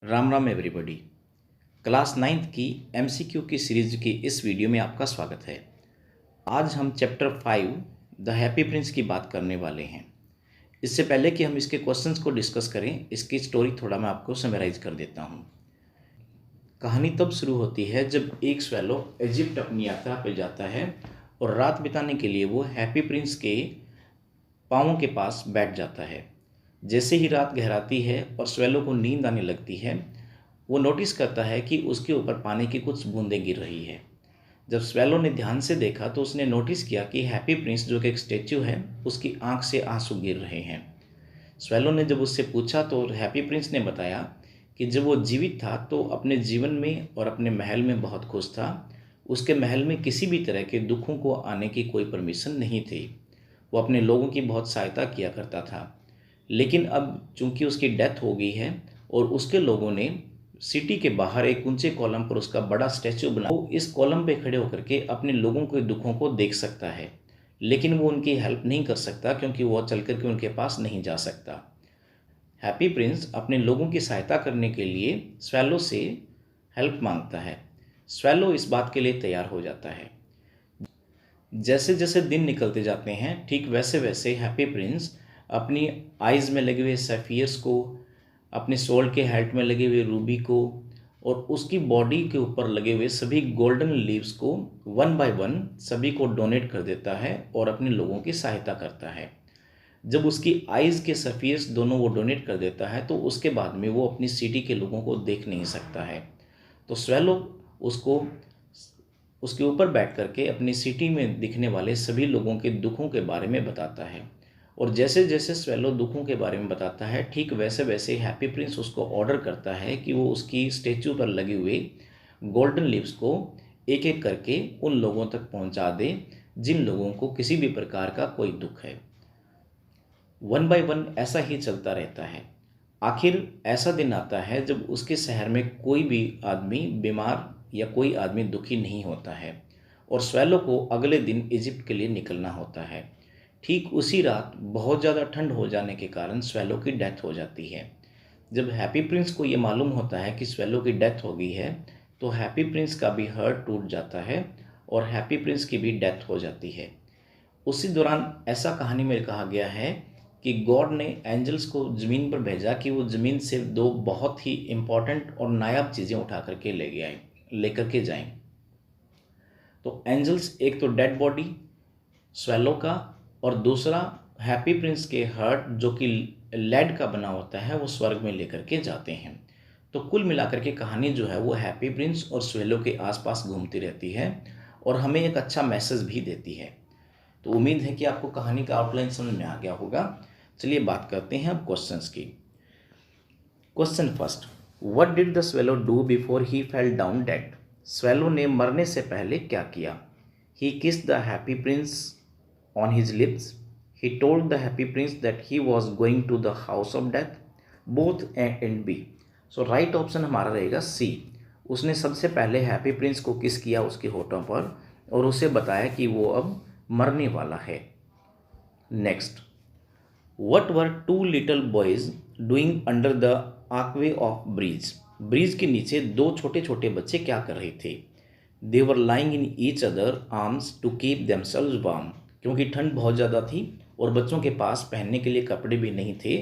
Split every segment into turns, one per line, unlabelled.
Ram Ram everybody. Class ninth की MCQ की series की इस वीडियो में आपका स्वागत है। आज हम चैप्टर 5 द हैप्पी प्रिंस की बात करने वाले हैं। इससे पहले कि हम इसके क्वेश्चंस को डिस्कस करें, इसकी स्टोरी थोड़ा मैं आपको समराइज कर देता हूँ। कहानी तब शुरू होती है जब एक स्वेलो इजिप्ट अपनी यात्रा पर जाता है और रात बिताने के लिए वो हैप्पी प्रिंस के पाँवों के पास बैठ जाता है। जैसे ही रात गहराती है और स्वेलो को नींद आने लगती है, वो नोटिस करता है कि उसके ऊपर पानी की कुछ बूंदें गिर रही है। जब स्वेलो ने ध्यान से देखा तो उसने नोटिस किया कि हैप्पी प्रिंस जो कि एक स्टैच्यू है, उसकी आंख से आंसू गिर रहे हैं। स्वेलो ने जब उससे पूछा तो हैप्पी प्रिंस ने बताया कि जब वो जीवित था तो अपने जीवन में और अपने महल में बहुत खुश था। उसके महल में किसी भी तरह के दुखों को आने की कोई परमिशन नहीं थी। वो अपने लोगों की बहुत सहायता किया करता था। लेकिन अब चूंकि उसकी डेथ हो गई है और उसके लोगों ने सिटी के बाहर एक ऊंचे कॉलम पर उसका बड़ा स्टैचू बना, वो इस कॉलम पे खड़े होकर के अपने लोगों के दुखों को देख सकता है, लेकिन वो उनकी हेल्प नहीं कर सकता क्योंकि वो चल कर के उनके पास नहीं जा सकता। हैप्पी प्रिंस अपने लोगों की सहायता करने के लिए स्वेलो से हेल्प मांगता है। स्वेलो इस बात के लिए तैयार हो जाता है। जैसे जैसे दिन निकलते जाते हैं, ठीक वैसे वैसे हैप्पी प्रिंस अपनी आइज़ में लगे हुए सैफियर्स को, अपने सोल्ड के हेल्ट में लगे हुए रूबी को और उसकी बॉडी के ऊपर लगे हुए सभी गोल्डन लीव्स को वन बाय वन सभी को डोनेट कर देता है और अपने लोगों की सहायता करता है। जब उसकी आइज़ के सफ़ियर्स दोनों वो डोनेट कर देता है तो उसके बाद में वो अपनी सिटी के लोगों को देख नहीं सकता है। तो स्वेलो उसको उसके ऊपर बैठ करके अपनी सिटी में दिखने वाले सभी लोगों के दुखों के बारे में बताता है। और जैसे जैसे स्वेलो दुखों के बारे में बताता है, ठीक वैसे वैसे हैप्पी प्रिंस उसको ऑर्डर करता है कि वो उसकी स्टेचू पर लगे हुए गोल्डन लीव्स को एक एक करके उन लोगों तक पहुंचा दे जिन लोगों को किसी भी प्रकार का कोई दुख है। वन बाय वन ऐसा ही चलता रहता है। आखिर ऐसा दिन आता है जब उसके शहर में कोई भी आदमी बीमार या कोई आदमी दुखी नहीं होता है और स्वेलो को अगले दिन इजिप्ट के लिए निकलना होता है। ठीक उसी रात बहुत ज़्यादा ठंड हो जाने के कारण स्वेलो की डेथ हो जाती है। जब हैप्पी प्रिंस को ये मालूम होता है कि स्वेलो की डेथ हो गई है तो हैप्पी प्रिंस का भी हार्ट टूट जाता है और हैप्पी प्रिंस की भी डेथ हो जाती है। उसी दौरान ऐसा कहानी में कहा गया है कि गॉड ने एंजल्स को ज़मीन पर भेजा कि वो ज़मीन से दो बहुत ही इम्पॉर्टेंट और नायाब चीज़ें उठा करके लेकर के जाएं। तो एंजल्स, एक तो डेड बॉडी स्वेलो का और दूसरा हैप्पी प्रिंस के हार्ट जो कि लेड का बना होता है, वो स्वर्ग में लेकर के जाते हैं। तो कुल मिलाकर के कहानी जो है वो हैप्पी प्रिंस और स्वेलो के आसपास घूमती रहती है और हमें एक अच्छा मैसेज भी देती है। तो उम्मीद है कि आपको कहानी का आउटलाइन समझ में आ गया होगा। चलिए बात करते हैं अब क्वेश्चंस की। Question first, what did the swallow do before he fell down dead? Swallow ने मरने से पहले क्या किया? He kissed the happy prince on his lips. He told the happy prince that he was going to the house of death. Both A and B. So right option हमारा रहेगा सी। उसने सबसे पहले हैप्पी प्रिंस को किस किया उसके होठों पर और उसे बताया कि वो अब मरने वाला है। Next, what were two little boys doing under the archway of bridge? Bridge के नीचे दो छोटे छोटे बच्चे क्या कर रहे थे? They were lying in each other arms to keep themselves warm. क्योंकि ठंड बहुत ज़्यादा थी और बच्चों के पास पहनने के लिए कपड़े भी नहीं थे,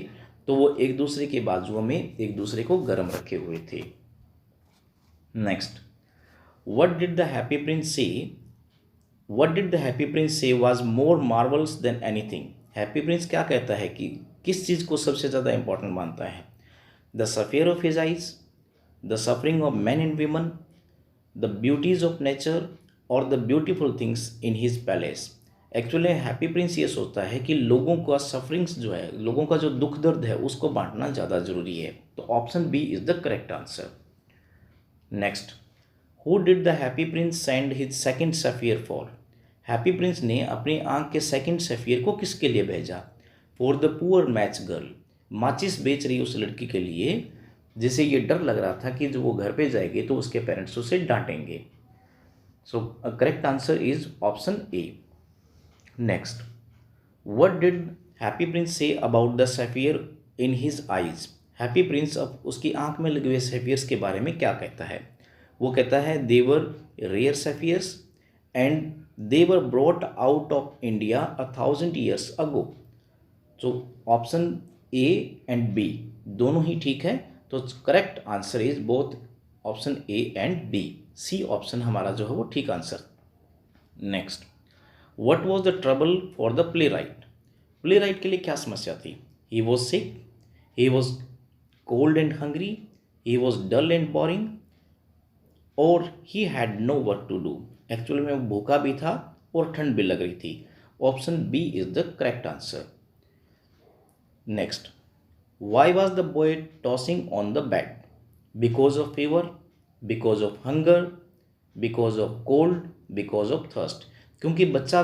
तो वो एक दूसरे के बाजुओं में एक दूसरे को गर्म रखे हुए थे। Next, what did the happy prince से What did the happy prince say was more marvelous than anything? Happy Prince क्या कहता है कि किस चीज़ को सबसे ज़्यादा इंपॉर्टेंट मानता है? The sapphire of his eyes, the suffering of man and women, the beauties of nature और the beautiful things in his palace. Actually happy prince ये सोचता है कि लोगों का सफरिंग्स जो है, लोगों का जो दुख दर्द है, उसको बांटना ज़्यादा ज़रूरी है। तो option B is the correct answer. Next, who did the happy prince send his second sapphire for? Happy prince ने अपनी आंख के सेकंड सफियर को किसके लिए भेजा? For the poor match girl. माचिस बेच रही उस लड़की के लिए जिसे ये डर लग रहा था कि जब वो घर पे जाएगी तो उसके पेरेंट्स उसे डांटेंगे। So correct answer is option A. Next, what did happy prince say about the sapphire in his eyes? Happy prince अब उसकी आंख में लगे हुए सैफियर्स के बारे में क्या कहता है? वो कहता है they were rare sapphires and they were brought out of India 1000 years अगो। तो ऑप्शन ए एंड बी दोनों ही ठीक है, तो correct answer is both option A and B. C option हमारा जो है वो ठीक answer. Next, what was the trouble for the playwright? Playwright के लिए क्या समस्या थी? He was sick, he was cold and hungry, he was dull and boring, और he had no work to do. Actually में वो भूखा भी था और ठंड भी लग रही थी। Option B is the correct answer. Next, why was the boy tossing on the bed? Because of fever, because of hunger, because of cold, because of thirst. क्योंकि बच्चा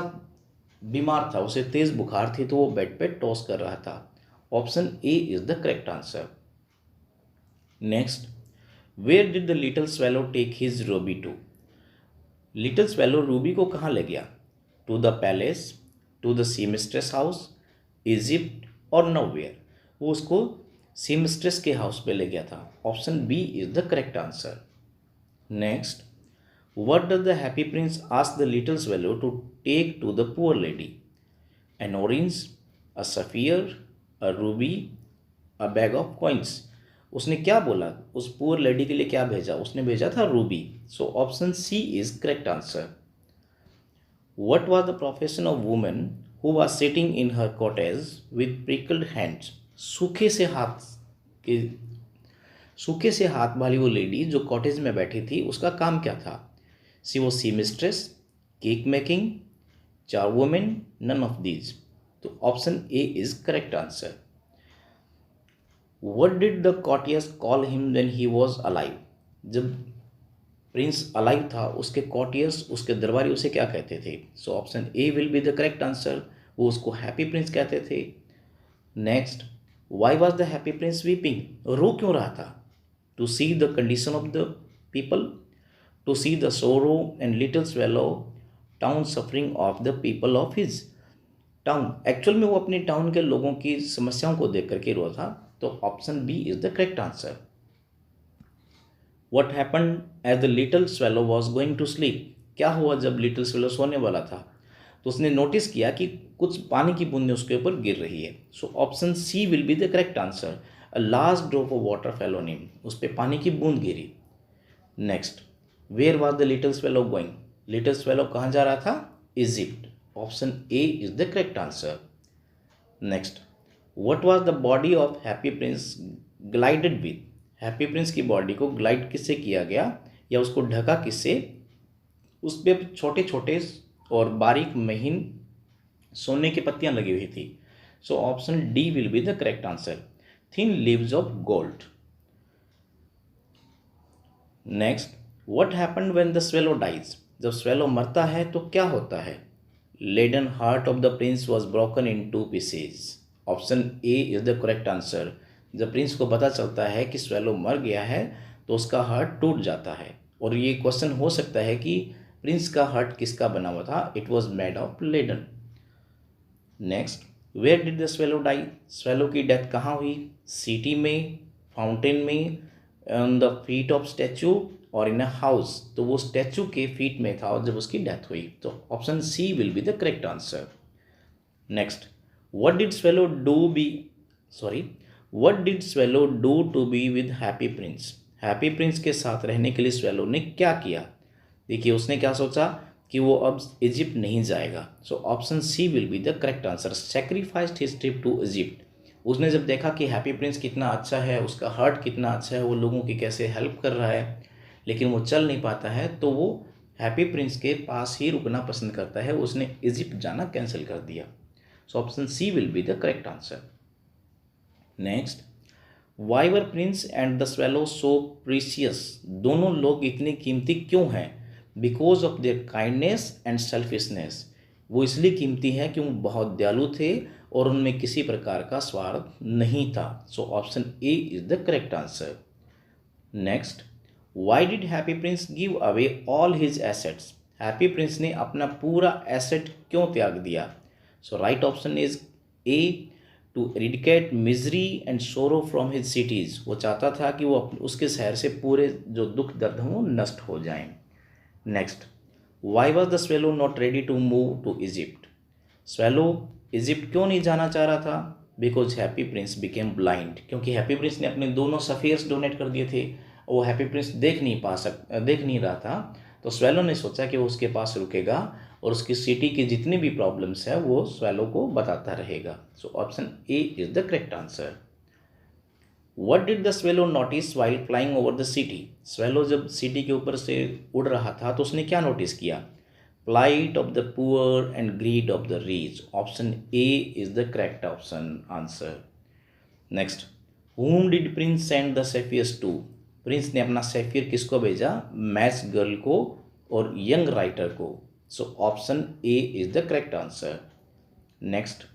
बीमार था, उसे तेज बुखार थी, तो वो बेड पे टॉस कर रहा था। Option A is the correct answer. Next, where did the little swallow take his ruby to? Little swallow ruby को कहाँ ले गया? To the palace, to the seamstress house, Egypt और नोवेयर। वो उसको सीमिस्ट्रेस के हाउस पे ले गया था। Option B is the correct answer. Next, what does the happy prince ask the little swallow to take to the poor lady? An orange, a sphere, a Ruby, a bag of coins. उसने क्या बोला? उस poor lady के लिए क्या भेजा? उसने भेजा था ruby. So option C is correct answer. What was the profession of woman who was sitting in her cottage with prickled hands? के सूखे से हाथ वाली वो लेडी जो कॉटेज में बैठी थी, उसका काम क्या था? सी वो सी मिस्ट्रेस, केक मेकिंग, चार वुमेन, नन ऑफ दीज। तो option A is correct answer. What did the courtiers call him when he was alive? जब प्रिंस अलाइव था, उसके कॉर्टियर्स, उसके दरबारी उसे क्या कहते थे? So option A will be the correct answer. वो उसको हैप्पी प्रिंस कहते थे। Next, why was the happy prince weeping? रो क्यों रहा था? To see the condition of the people, to see the sorrow and little swallow town suffering of the people of his town. Actual में वो अपनी town के लोगों की समस्याओं को देख करके रो था। तो option B is the correct answer. What happened as the little swallow was going to sleep? क्या हुआ जब लिटिल स्वेलो सोने वाला था? तो उसने नोटिस किया कि कुछ पानी की बूंदें उसके ऊपर गिर रही है। So option C will be the correct answer. A last drop of water fell on him, उस पर पानी की बूंद गिरी। Next, where was the little swallow going? Little swallow कहाँ जा रहा था? Egypt. Option A is the correct answer. Next, what was the body of happy prince glided with? Happy prince की बॉडी को ग्लाइड किससे किया गया या उसको ढका किससे? उस पर छोटे छोटे और बारीक महीन सोने की पत्तियां लगी हुई थी। So option D will be the correct answer. Thin leaves of gold. Next, what happened when the swallow dies? जब स्वेलो मरता है तो क्या होता है? Leaden heart of the prince was broken in 2 pieces। Option A is the correct answer. जब prince को पता चलता है कि स्वेलो मर गया है तो उसका हार्ट टूट जाता है। और ये क्वेश्चन हो सकता है कि प्रिंस का हार्ट किसका बना हुआ था? It was made of leaden. Next, where did the swallow die? Swallow की डेथ कहाँ हुई? सिटी में, फाउंटेन में, on the feet of statue और इन अ हाउस। तो वो स्टैचू के फीट में था और जब उसकी डेथ हुई। तो option C will be the correct answer. Next, what did swallow do be sorry what did swallow do to be with happy prince? Happy Prince के साथ रहने के लिए स्वेलो ने क्या किया? देखिए, उसने क्या सोचा कि वो अब इजिप्ट नहीं जाएगा। So option C will be the correct answer. Sacrificed his trip to Egypt. उसने जब देखा कि हैप्पी प्रिंस कितना अच्छा है, उसका हार्ट कितना अच्छा है, वो लोगों की कैसे हेल्प कर रहा है, लेकिन वो चल नहीं पाता है, तो वो हैप्पी प्रिंस के पास ही रुकना पसंद करता है। उसने इजिप्ट जाना कैंसिल कर दिया। So option C will be the correct answer. Next, why were Prince and the Swallow so precious? दोनों लोग इतने कीमती क्यों हैं? Because of their kindness and selfishness. वो इसलिए कीमती हैं कि वो बहुत दयालु थे और उनमें किसी प्रकार का स्वार्थ नहीं था। So option A is the correct answer. Next, why did Happy Prince give away all his assets? Happy Prince ने अपना पूरा एसेट क्यों त्याग दिया? So right option is A, to eradicate misery and sorrow from his cities, वो चाहता था कि वो उसके शहर से पूरे जो दुख दर्द हैं वो नष्ट हो जाएं। Next, why was the swallow not ready to move to Egypt, swallow Egypt क्यों नहीं जाना चाह रहा था? Because happy prince became blind, क्योंकि हैप्पी प्रिंस ने अपने दोनों सफ़ीर्स डोनेट कर दिए थे, वो हैप्पी प्रिंस देख नहीं रहा था। तो स्वेलो ने सोचा कि वो उसके पास रुकेगा और उसकी सिटी की जितनी भी प्रॉब्लम्स है वो स्वेलो को बताता रहेगा। सो option A is the correct answer. What did the swallow notice while flying over the city, swallow जब सिटी के ऊपर से उड़ रहा था तो उसने क्या नोटिस किया? plight of the poor and greed of the rich, option A is the correct option answer. Next, whom did prince send the sapphires to, Prince ने अपना सैफियर किसको भेजा? मैथ्स गर्ल को और यंग राइटर को। सो option A is the correct answer. Next,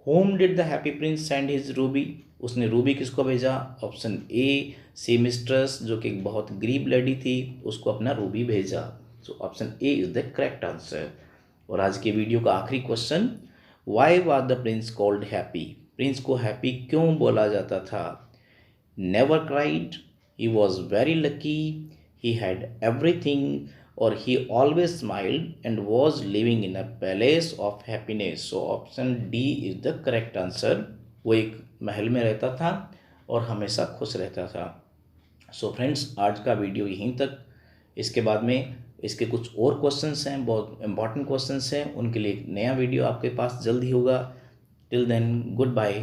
whom did the happy prince send his ruby, उसने Ruby किसको भेजा? ऑप्शन ए सी मिस्ट्रेस, जो कि एक बहुत गरीब लेडी थी, उसको अपना रूबी भेजा। So option A is the correct answer. और आज के वीडियो का आखिरी question, why was the prince called happy, prince को हैप्पी क्यों बोला जाता था? Never cried, he was very lucky, he had everything, और he always smiled and was living in a palace of happiness. So option D is the correct answer. वो एक महल में रहता था और हमेशा खुश रहता था। सो फ्रेंड्स, आज का वीडियो यहीं तक। इसके बाद में इसके कुछ और क्वेश्चंस हैं, बहुत इंपॉर्टेंट क्वेश्चंस हैं, उनके लिए एक नया वीडियो आपके पास जल्द ही होगा। Till then, good bye.